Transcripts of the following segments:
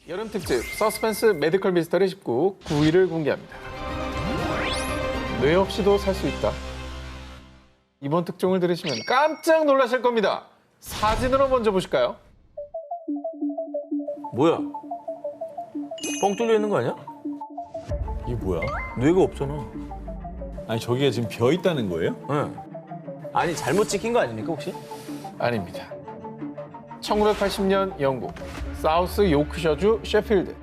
여름 특집 서스펜스 메디컬 미스터리 19 9위를 공개합니다. 뇌 없이도 살 수 있다. 이번 특종을 들으시면 깜짝 놀라실 겁니다. 사진으로 먼저 보실까요? 뭐야? 뻥 뚫려 있는 거 아니야? 이게 뭐야? 뇌가 없잖아. 아니 저기가 지금 비어 있다는 거예요? 응. 아니 잘못 찍힌 거 아닙니까 혹시? 아닙니다. 1980년 영국 사우스 요크셔주 셰필드.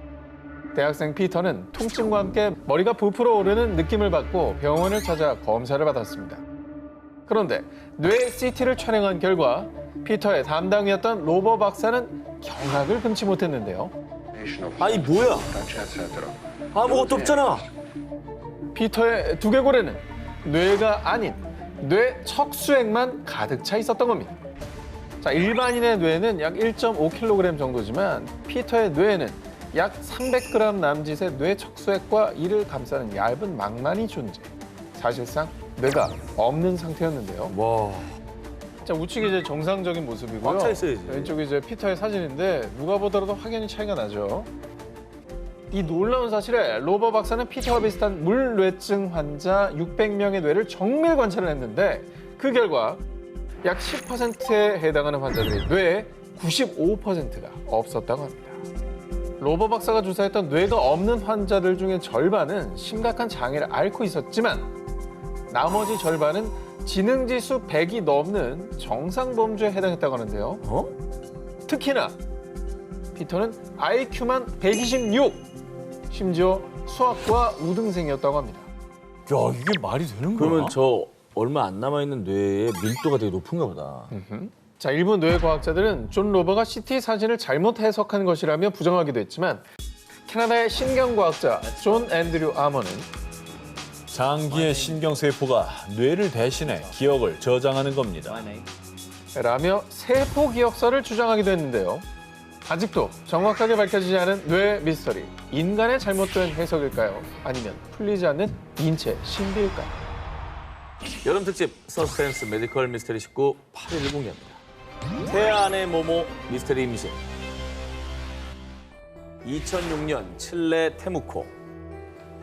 대학생 피터는 통증과 함께 머리가 부풀어 오르는 느낌을 받고 병원을 찾아 검사를 받았습니다. 그런데 뇌 CT를 촬영한 결과 피터의 담당이었던 로버 박사는 경악을 금치 못했는데요. 아니 뭐야? 아무것도 없잖아. 피터의 두개골에는 뇌가 아닌 뇌 척수액만 가득 차 있었던 겁니다. 자, 일반인의 뇌는 약 1.5kg 정도지만 피터의 뇌에는 약 300g 남짓의 뇌 척수액과 이를 감싸는 얇은 망만이 존재. 사실상 뇌가 없는 상태였는데요. 와. 자, 우측이 이제 정상적인 모습이고요. 꽉 차 있어야지. 왼쪽이 이제 피터의 사진인데 누가 보더라도 확연히 차이가 나죠. 이 놀라운 사실에 로버 박사는 피터와 비슷한 물뇌증 환자 600명의 뇌를 정밀 관찰을 했는데 그 결과 약 10%에 해당하는 환자들의 뇌에 95%가 없었다고 합니다. 로버 박사가 조사했던 뇌가 없는 환자들 중에 절반은 심각한 장애를 앓고 있었지만 나머지 절반은 지능지수 100이 넘는 정상범주에 해당했다고 하는데요. 특히나 피터는 IQ만 126, 심지어 수학과 우등생이었다고 합니다. 야 이게 말이 되는 거야? 그러면 저 얼마 안 남아 있는 뇌의 밀도가 되게 높은가 보다. 자, 일부 뇌과학자들은 존 로버가 CT 사진을 잘못 해석한 것이라며 부정하기도 했지만 캐나다의 신경과학자 존 앤드류 아머는 장기의 신경세포가 뇌를 대신해 기억을 저장하는 겁니다. 라며 세포 기억사를 주장하기도 했는데요. 아직도 정확하게 밝혀지지 않은 뇌 미스터리. 인간의 잘못된 해석일까요? 아니면 풀리지 않는 인체 신비일까요? 여름 특집 서스펜스 메디컬 미스터리 19 8위를 공개합니다. 태아 안의 모모 미스터리 임신. 2006년 칠레 테무코.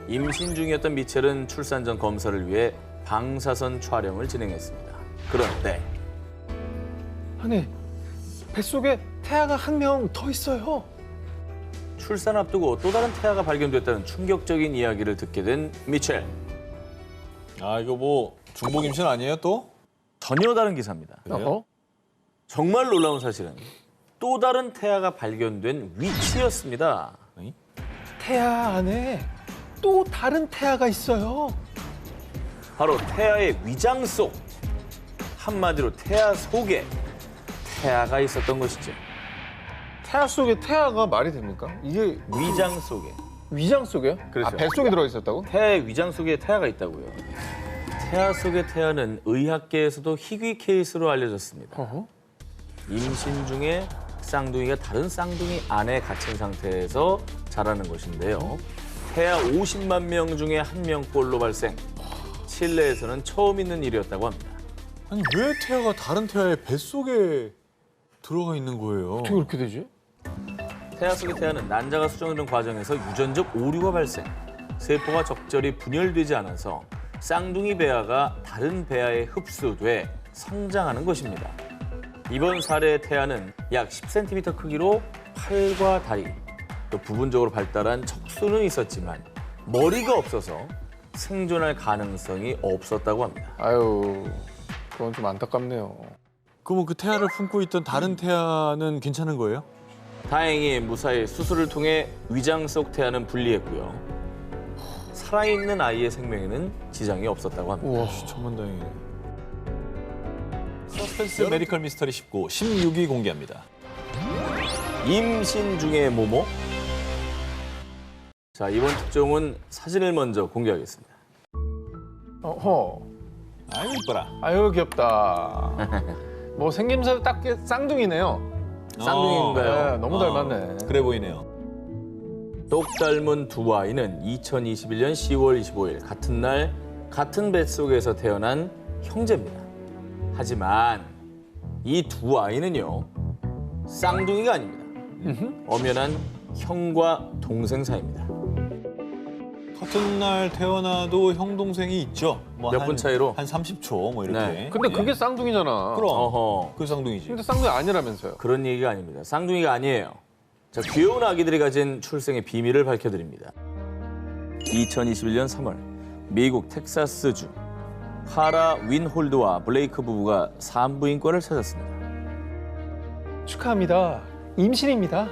임신 중이었던 미첼은 출산 전 검사를 위해 방사선 촬영을 진행했습니다. 그런데 아니, 뱃속에 태아가 한 명 더 있어요. 출산 앞두고 또 다른 태아가 발견됐다는 충격적인 이야기를 듣게 된 미첼. 아 이거 뭐 중복 임신 아니에요 또? 전혀 다른 기사입니다. 어허? 정말 놀라운 사실은 또 다른 태아가 발견된 위치였습니다. 태아 안에 또 다른 태아가 있어요. 바로 태아의 위장 속, 한마디로 태아 속에 태아가 있었던 것이죠. 태아 속에 태아가 말이 됩니까? 이게 위장 속에. 위장 속에요? 그렇죠. 아, 뱃속에 들어있었다고? 태아의 위장 속에 태아가 있다고요. 태아 속의 태아는 의학계에서도 희귀 케이스로 알려졌습니다. 어허? 임신 중에 쌍둥이가 다른 쌍둥이 안에 갇힌 상태에서 자라는 것인데요. 태아 50만 명 중에 한 명꼴로 발생. 칠레에서는 처음 있는 일이었다고 합니다. 아니 왜 태아가 다른 태아의 뱃속에 들어가 있는 거예요? 어떻게 그렇게 되지? 태아 속의 태아는 난자가 수정되는 과정에서 유전적 오류가 발생. 세포가 적절히 분열되지 않아서 쌍둥이 배아가 다른 배아에 흡수돼 성장하는 것입니다. 이번 사례의 태아는 약 10cm 크기로 팔과 다리, 또 부분적으로 발달한 척수는 있었지만 머리가 없어서 생존할 가능성이 없었다고 합니다. 아유, 그건 좀 안타깝네요. 그럼 그 태아를 품고 있던 다른 태아는 괜찮은 거예요? 다행히 무사히 수술을 통해 위장 속 태아는 분리했고요. 살아있는 아이의 생명에는 지장이 없었다고 합니다. 우와. 천만다행이네. 서스펜스 메디컬 미스터리 19 16위 공개합니다. 임신 중의 모모. 자, 이번 특종은 사진을 먼저 공개하겠습니다. 어허. 아유 이뻐라. 아유, 귀엽다. 뭐 생김새 딱 쌍둥이네요. 쌍둥이인가요? 네, 너무 닮았네. 그래 보이네요. 똑 닮은 두 아이는 2021년 10월 25일 같은 날 같은 뱃속에서 태어난 형제입니다. 하지만 이 두 아이는요, 쌍둥이가 아닙니다. 엄연한 형과 동생 사이입니다. 같은 날 태어나도 형 동생이 있죠. 뭐 몇 분 차이로? 한 30초 뭐 이렇게. 네. 근데 그게 쌍둥이잖아. 그럼 어허. 그 쌍둥이지. 근데 쌍둥이 아니라면서요. 그런 얘기가 아닙니다. 쌍둥이가 아니에요. 자, 귀여운 아기들이 가진 출생의 비밀을 밝혀드립니다. 2021년 3월 미국 텍사스주 카라 윈홀드와 블레이크 부부가 산부인과를 찾았습니다. 축하합니다. 임신입니다.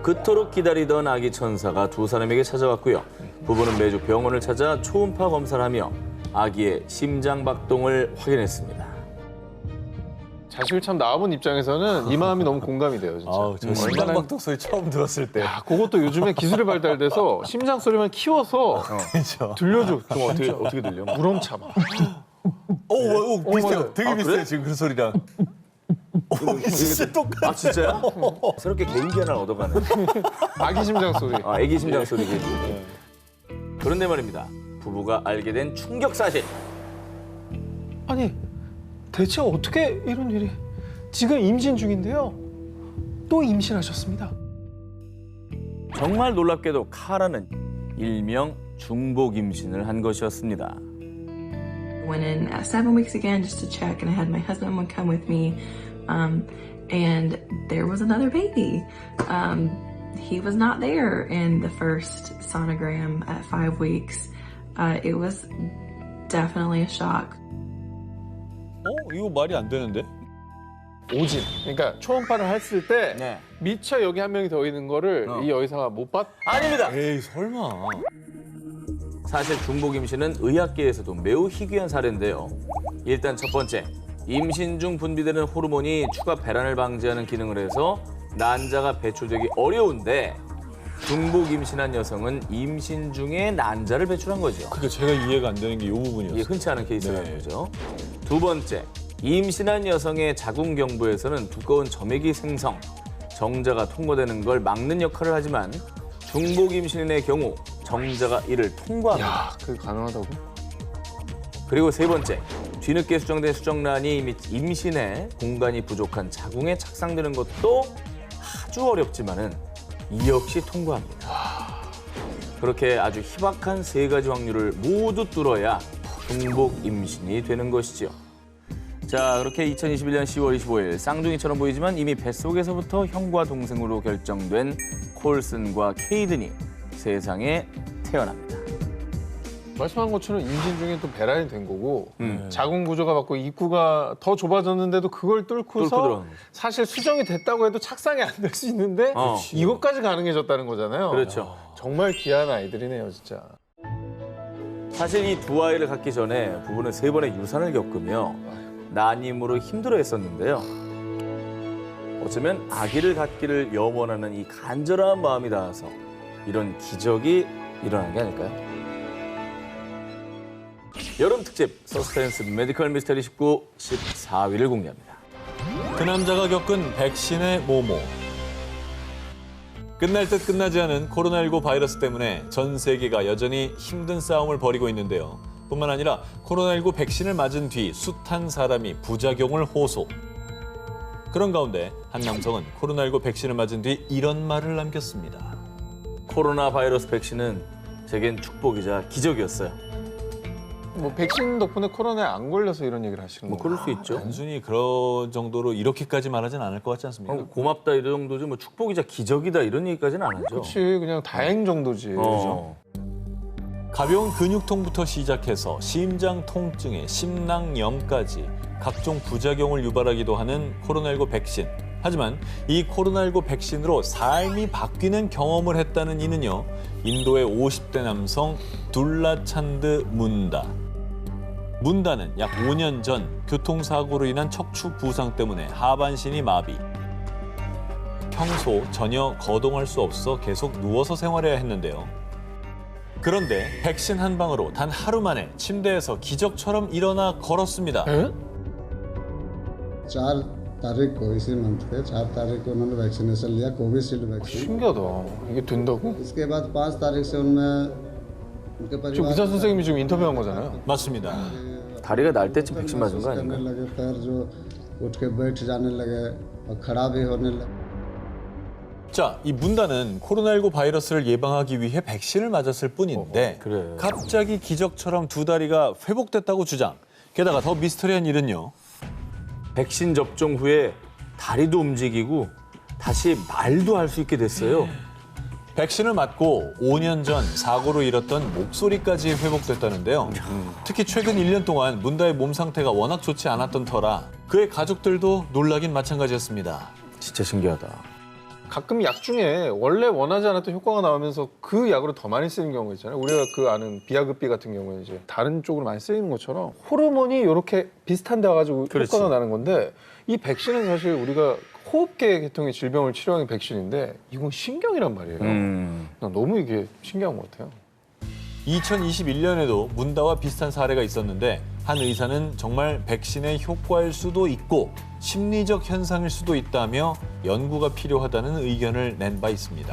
그토록 기다리던 아기 천사가 두 사람에게 찾아왔고요. 부부는 매주 병원을 찾아 초음파 검사를 하며 아기의 심장 박동을 확인했습니다. 자식을 참 낳아본 입장에서는 이 마음이 너무 공감이 돼요, 진짜. 아우, 저 심장 얼마나 박동 소리 처음 들었을 때. 야, 그것도 요즘에 기술이 발달돼서 심장 소리만 키워서 그렇죠. 들려줘. 그럼 어떻게 들려? 우렁차 막. 오, 비슷해요. 맞아요. 되게 아, 비슷해요, 그래? 지금 그 소리랑. 진짜 똑같아. 아 진짜요? 새롭게 개인기 하나 얻어가네. 아기 심장 소리. 아, 애기 심장 소리 개인기. 그런데 말입니다. 부부가 알게 된 충격 사실. 아니, 대체 어떻게 이런 일이? 지금 임신 중인데요. 또 임신하셨습니다. 정말 놀랍게도 카라는 일명 중복 임신을 한 것이었습니다. Went in at 7 weeks again just to check, and I had my husband would come with me, and there was another baby. He was not there in the first sonogram at 5 weeks. It was definitely a shock. 이거 말이 안 되는데? 오진. 그러니까 초음파를 했을 때 네. 미처 여기 한 명이 더 있는 거를 이 여의사가 못 봤. 아닙니다. 에이, 설마. 사실 중복 임신은 의학계에서도 매우 희귀한 사례인데요. 일단 첫 번째, 임신 중 분비되는 호르몬이 추가 배란을 방지하는 기능을 해서 난자가 배출되기 어려운데 중복 임신한 여성은 임신 중에 난자를 배출한 거죠. 그러니까 제가 이해가 안 되는 게 이 부분이었어요. 이게 흔치 않은 케이스라는 네. 거죠. 두 번째, 임신한 여성의 자궁경부에서는 두꺼운 점액이 생성, 정자가 통과되는 걸 막는 역할을 하지만 중복 임신인의 경우 정자가 이를 통과합니다. 야, 그게 가능하다고? 그리고 세 번째, 뒤늦게 수정된 수정란이 이미 임신에 공간이 부족한 자궁에 착상되는 것도 아주 어렵지만은 이 역시 통과합니다. 그렇게 아주 희박한 세 가지 확률을 모두 뚫어야 중복 임신이 되는 것이죠. 자, 그렇게 2021년 10월 25일 쌍둥이처럼 보이지만 이미 뱃속에서부터 형과 동생으로 결정된 콜슨과 케이든이 세상에 태어납니다. 말씀한 것처럼 임신 중에 또 배란이 된 거고 자궁 구조가 바뀌고 입구가 더 좁아졌는데도 그걸 뚫고서 뚫고 들어가는 거죠. 사실 수정이 됐다고 해도 착상이 안 될 수 있는데 이것까지 가능해졌다는 거잖아요. 그렇죠. 정말 귀한 아이들이네요, 진짜. 사실 이 두 아이를 갖기 전에 부부는 세 번의 유산을 겪으며 난임으로 힘들어했었는데요. 어쩌면 아기를 갖기를 염원하는 이 간절한 마음이 닿아서 이런 기적이 일어난 게 아닐까요? 여름 특집 서스펜스 메디컬 미스터리 19 14위를 공개합니다. 그 남자가 겪은 백신의 모모. 끝날 듯 끝나지 않은 코로나19 바이러스 때문에 전 세계가 여전히 힘든 싸움을 벌이고 있는데요. 뿐만 아니라 코로나19 백신을 맞은 뒤 숱한 사람이 부작용을 호소. 그런 가운데 한 남성은 코로나19 백신을 맞은 뒤 이런 말을 남겼습니다. 코로나 바이러스 백신은 제겐 축복이자 기적이었어요. 뭐 백신 덕분에 코로나에 안 걸려서 이런 얘기를 하시는 뭐 거예요. 그럴 수 있죠. 단순히 그런 정도로 이렇게까지 말하진 않을 것 같지 않습니까? 고맙다 이런 정도지 뭐 축복이자 기적이다 이런 얘기까지는 안 하죠. 그렇지, 그냥 다행 정도지. 어. 가벼운 근육통부터 시작해서 심장 통증에 심낭염까지 각종 부작용을 유발하기도 하는 코로나19 백신. 하지만 이 코로나19 백신으로 삶이 바뀌는 경험을 했다는 이는요. 인도의 50대 남성 둘라찬드 문다. 문다는 약 5년 전 교통사고로 인한 척추 부상 때문에 하반신이 마비. 평소 전혀 거동할 수 없어 계속 누워서 생활해야 했는데요. 그런데 백신 한 방으로 단 하루 만에 침대에서 기적처럼 일어나 걸었습니다. 에? 4 तारीख को इसी मंथ के 4 तारीख को उन्होंने वैक्सीनेशन लिया Covishield vaccine 신기하다. 이게 된다고? इसके बाद 5 तारीख से उनमें उनके 지금 परिवार 의사 선생님이 지금 인터뷰한 거잖아요. 맞습니다. 다리가 날 때쯤 백신 맞은 거 करने 아닌가요? लगे पैर जो उठ के बैठ जाने लगे और खड़ा भी होने लगे 자, 이 문다는 코로나19 바이러스를 예방하기 위해 백신을 맞았을 뿐인데 그래. 갑자기 기적처럼 두 다리가 회복됐다고 주장. 게다가 더 미스터리한 일은요. 백신 접종 후에 다리도 움직이고 다시 말도 할 수 있게 됐어요. 백신을 맞고 5년 전 사고로 잃었던 목소리까지 회복됐다는데요. 특히 최근 1년 동안 문다의 몸 상태가 워낙 좋지 않았던 터라 그의 가족들도 놀라긴 마찬가지였습니다. 진짜 신기하다. 가끔 약 중에 원래 원하지 않았던 효과가 나오면서 그 약으로 더 많이 쓰는 경우가 있잖아요. 우리가 그 아는 비아급비 같은 경우는 이제 다른 쪽으로 많이 쓰이는 것처럼 호르몬이 이렇게 비슷한 데 와가지고 그렇지. 효과가 나는 건데 이 백신은 사실 우리가 호흡계 계통의 질병을 치료하는 백신인데 이건 신경이란 말이에요. 난 너무 이게 신기한 것 같아요. 2021년에도 문다와 비슷한 사례가 있었는데 한 의사는 정말 백신의 효과일 수도 있고 심리적 현상일 수도 있다며 연구가 필요하다는 의견을 낸 바 있습니다.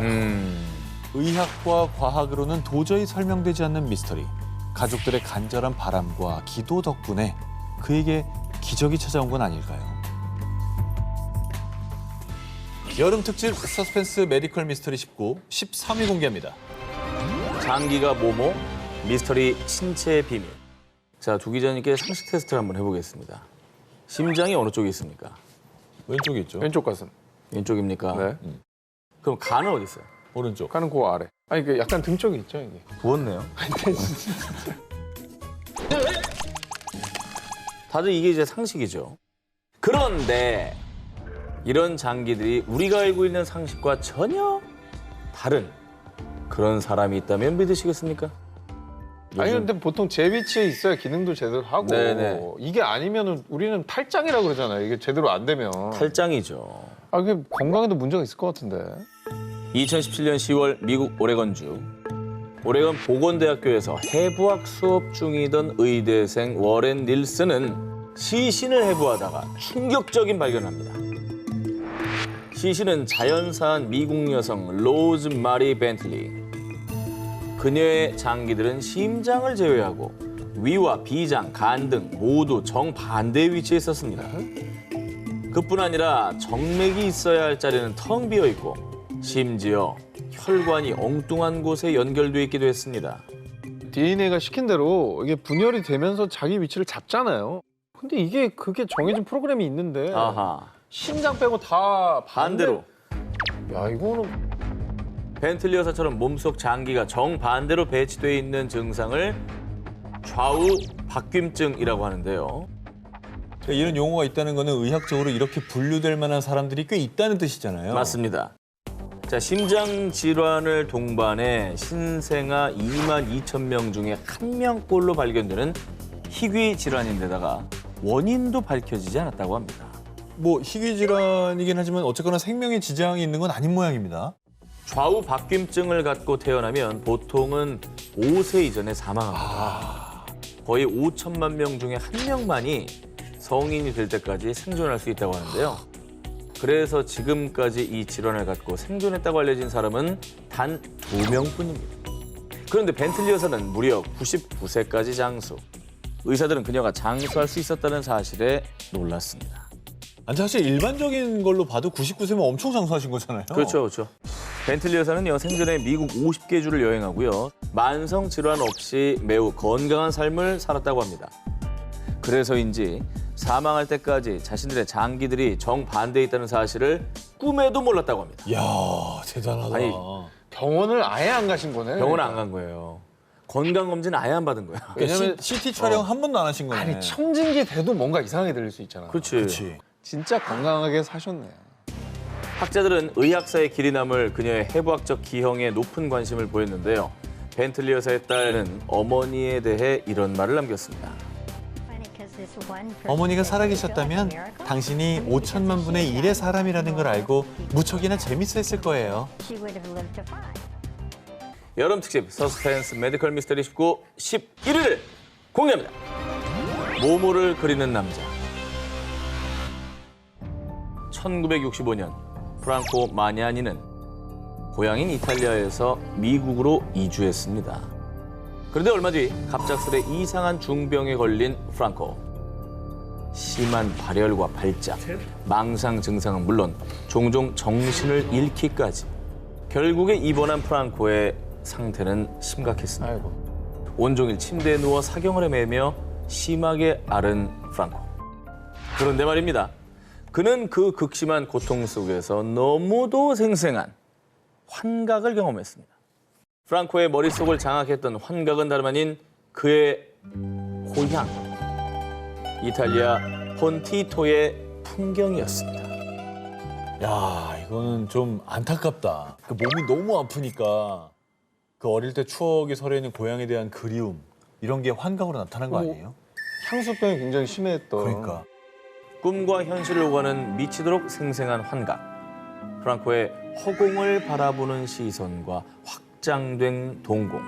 의학과 과학으로는 도저히 설명되지 않는 미스터리. 가족들의 간절한 바람과 기도 덕분에 그에게 기적이 찾아온 건 아닐까요? 여름 특집 서스펜스 메디컬 미스터리 19, 13위 공개합니다. 장기가 뭐뭐 미스터리 신체의 비밀. 자, 두 기자님께 상식 테스트를 한번 해보겠습니다. 심장이 어느 쪽에 있습니까? 왼쪽에 있죠? 왼쪽 가슴. 왼쪽입니까? 네. 그럼 간은 어디 있어요? 오른쪽. 가는 그 아래. 아니 그 약간 등 쪽에 있죠 이게. 부었네요. 다들 이게 이제 상식이죠. 그런데 이런 장기들이 우리가 알고 있는 상식과 전혀 다른 그런 사람이 있다면 믿으시겠습니까? 아니 근데 보통 제 위치에 있어야 기능도 제대로 하고 네네. 이게 아니면은 우리는 탈장이라고 그러잖아요. 이게 제대로 안 되면. 탈장이죠. 아 그게 건강에도 문제가 있을 것 같은데. 2017년 10월 미국 오레건주 오레건 보건대학교에서 해부학 수업 중이던 의대생 워렌 닐슨은 시신을 해부하다가 충격적인 발견을 합니다. 시신은 자연사한 미국 여성 로즈 마리 벤틀리. 그녀의 장기들은 심장을 제외하고 위와 비장, 간 등 모두 정반대의 위치에 있었습니다. 그뿐 아니라 정맥이 있어야 할 자리는 텅 비어 있고 심지어 혈관이 엉뚱한 곳에 연결돼 있기도 했습니다. DNA가 시킨 대로 이게 분열이 되면서 자기 위치를 잡잖아요. 근데 이게 그게 정해진 프로그램이 있는데 아하, 심장 빼고 다 반대로. 야 이거는 벤틀리 여사처럼 몸속 장기가 정반대로 배치돼 있는 증상을 좌우 박균증이라고 하는데요. 그러니까 이런 용어가 있다는 거는 의학적으로 이렇게 분류될 만한 사람들이 꽤 있다는 뜻이잖아요. 맞습니다. 자, 심장 질환을 동반해 신생아 22,000명 중에 1명꼴로 발견되는 희귀 질환인데다가 원인도 밝혀지지 않았다고 합니다. 뭐 희귀 질환이긴 하지만 어쨌거나 생명에 지장이 있는 건 아닌 모양입니다. 좌우 박균증을 갖고 태어나면 보통은 5세 이전에 사망합니다. 거의 5천만 명 중에 1명만이 성인이 될 때까지 생존할 수 있다고 하는데요. 그래서 지금까지 이 질환을 갖고 생존했다고 알려진 사람은 단 2명뿐입니다. 그런데 벤틀리 여사는 무려 99세까지 장수. 의사들은 그녀가 장수할 수 있었다는 사실에 놀랐습니다. 아니, 사실 일반적인 걸로 봐도 99세면 엄청 장수하신 거잖아요. 그렇죠, 그렇죠. 벤틀리 여사는요, 생전에 미국 50개 주를 여행하고요. 만성 질환 없이 매우 건강한 삶을 살았다고 합니다. 그래서인지 사망할 때까지 자신들의 장기들이 정반대에 있다는 사실을 꿈에도 몰랐다고 합니다. 이야, 대단하다. 아니, 병원을 아예 안 가신 거네. 병원 안 간 거예요. 건강검진 아예 안 받은 거야. 왜냐면 CT 촬영 한 번도 안 하신 거네. 아니 청진기 돼도 뭔가 이상하게 들릴 수 있잖아. 그렇지. 그렇지. 진짜 건강하게 사셨네. 학자들은 의학사의 길이 남을 그녀의 해부학적 기형에 높은 관심을 보였는데요. 벤틀리 여사의 딸은 어머니에 대해 이런 말을 남겼습니다. 어머니가 살아계셨다면 당신이 5천만 분의 1의 사람이라는 걸 알고 무척이나 재밌어했을 거예요. 여름 특집 서스펜스 메디컬 미스터리 19 11을 공개합니다. 모모를 그리는 남자. 1965년 프랑코 마냐니는 고향인 이탈리아에서 미국으로 이주했습니다. 그런데 얼마 뒤 갑작스레 이상한 중병에 걸린 프랑코. 심한 발열과 발작, 망상 증상은 물론 종종 정신을 잃기까지. 결국에 입원한 프랑코의 상태는 심각했습니다. 아이고. 온종일 침대에 누워 사경을 헤매며 심하게 앓은 프랑코. 그런데 말입니다. 그는 그 극심한 고통 속에서 너무도 생생한 환각을 경험했습니다. 프랑코의 머릿속을 장악했던 환각은 다름 아닌 그의 고향, 이탈리아 폰티토의 풍경이었습니다. 야, 이거는 좀 안타깝다. 그 몸이 너무 아프니까 그 어릴 때 추억이 서려있는 고향에 대한 그리움 이런 게 환각으로 나타난 거 아니에요? 향수병이 굉장히 심했던. 그러니까. 꿈과 현실을 오가는 미치도록 생생한 환각. 프랑코의 허공을 바라보는 시선과 확장된 동공.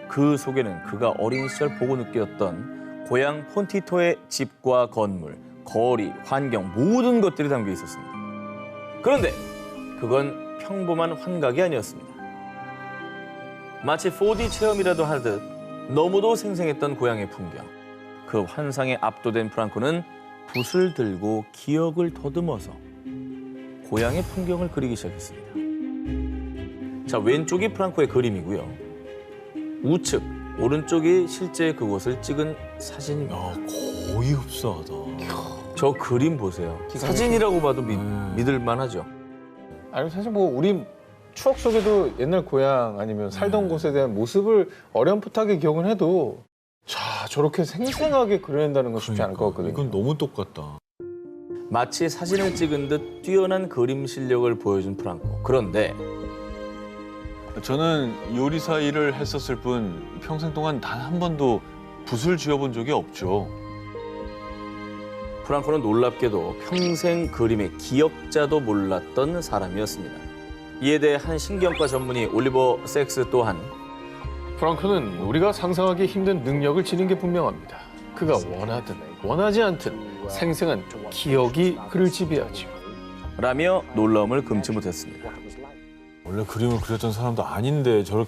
그 속에는 그가 어린 시절 보고 느꼈던 고향 폰티토의 집과 건물, 거리, 환경 모든 것들이 담겨 있었습니다. 그런데 그건 평범한 환각이 아니었습니다. 마치 4D 체험이라도 하듯 너무도 생생했던 고향의 풍경. 그 환상에 압도된 프랑코는 붓을 들고 기억을 더듬어서 고향의 풍경을 그리기 시작했습니다. 자, 왼쪽이 프랑코의 그림이고요. 우측, 오른쪽이 실제 그곳을 찍은 사진입니다. 야, 거의 흡사하다. 저 그림 보세요. 사진이라고 봐도 믿을 만하죠. 아니 사실 뭐 우리 추억 속에도 옛날 고향 아니면 살던 곳에 대한 모습을 어렴풋하게 기억은 해도 자 저렇게 생생하게 그려낸다는 건 쉽지 않을 것 같거든요. 이건 너무 똑같다. 마치 사진을 찍은 듯 뛰어난 그림 실력을 보여준 프랑코. 그런데 저는 요리사 일을 했었을 뿐 평생 동안 단 한 번도 붓을 쥐어본 적이 없죠. 프랑코는 놀랍게도 평생 그림의 기억자도 몰랐던 사람이었습니다. 이에 대해 한 신경과 전문의 올리버 섹스 또한 프랑크는 우리가 상상하기 힘든 능력을 지닌 게 분명합니다. 그가 원하든 원하지 않든 생생한 기억이 그를 지배하죠. 라며 놀라움을 금치 못했습니다. 원래 그림을 그렸던 사람도 아닌데 저런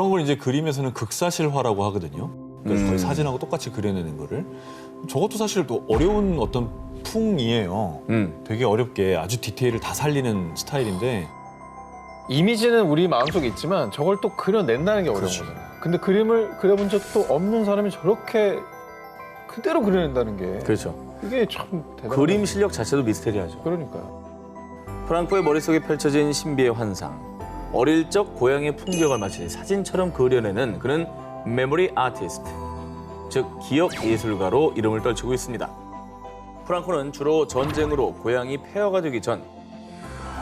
걸 이제 그림에서는 극사실화라고 하거든요. 그러니까 거의 사진하고 똑같이 그려내는 거를. 저것도 사실 또 어려운 어떤 풍이에요. 되게 어렵게 아주 디테일을 다 살리는 스타일인데 이미지는 우리 마음속에 있지만 저걸 또 그려낸다는 게 어려운 그렇죠. 거잖아요. 근데 그림을 그려본 적도 없는 사람이 저렇게 그대로 그려낸다는 게 그렇죠. 이게 참 대단한 그림 실력 자체도 미스테리하죠. 그러니까요. 프랑코의 머릿속에 펼쳐진 신비의 환상. 어릴 적 고향의 풍경을 마치 사진처럼 그려내는 그는 메모리 아티스트, 즉 기억 예술가로 이름을 떨치고 있습니다. 프랑코는 주로 전쟁으로 고향이 폐허가 되기 전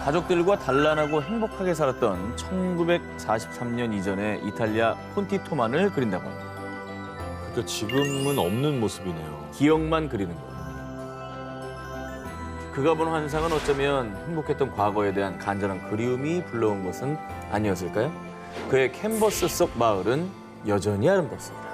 가족들과 단란하고 행복하게 살았던 1943년 이전의 이탈리아 폰티토만을 그린다고 합니다. 그러니까 지금은 없는 모습이네요. 기억만 그리는 거예요. 그가 본 환상은 어쩌면 행복했던 과거에 대한 간절한 그리움이 불러온 것은 아니었을까요? 그의 캔버스 속 마을은 여전히 아름답습니다.